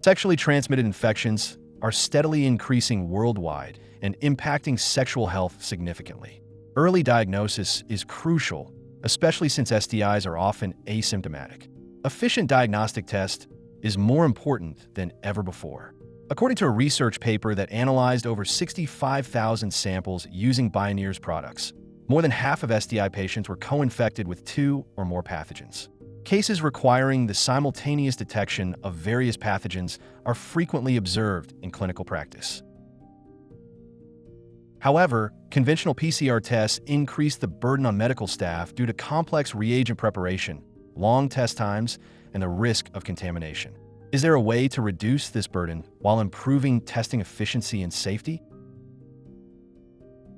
Sexually transmitted infections are steadily increasing worldwide and impacting sexual health significantly. Early diagnosis is crucial, especially since STIs are often asymptomatic. Efficient diagnostic test is more important than ever before. According to a research paper that analyzed over 65,000 samples using Bioneer's products, more than half of STI patients were co-infected with 2 or more pathogens. Cases requiring the simultaneous detection of various pathogens are frequently observed in clinical practice. However, conventional PCR tests increase the burden on medical staff due to complex reagent preparation, long test times, and the risk of contamination. Is there a way to reduce this burden while improving testing efficiency and safety?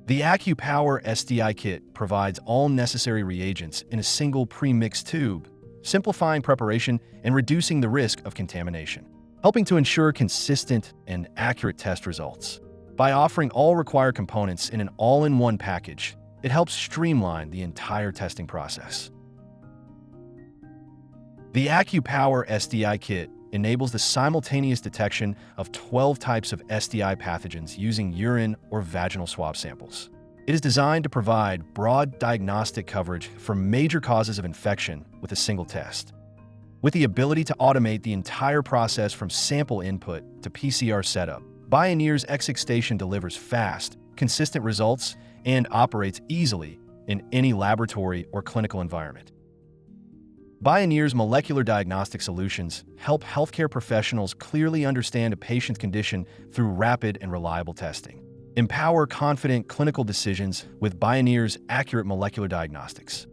The AccuPower STI kit provides all necessary reagents in a single pre-mixed tube, simplifying preparation and reducing the risk of contamination, helping to ensure consistent and accurate test results. By offering all required components in an all-in-one package, it helps streamline the entire testing process. The AccuPower STI kit enables the simultaneous detection of 12 types of STI pathogens using urine or vaginal swab samples. It is designed to provide broad diagnostic coverage for major causes of infection with a single test. With the ability to automate the entire process from sample input to PCR setup, Bioneer's ExiStation delivers fast, consistent results and operates easily in any laboratory or clinical environment. Bioneer's molecular diagnostic solutions help healthcare professionals clearly understand a patient's condition through rapid and reliable testing. Empower confident clinical decisions with Bioneer's accurate molecular diagnostics.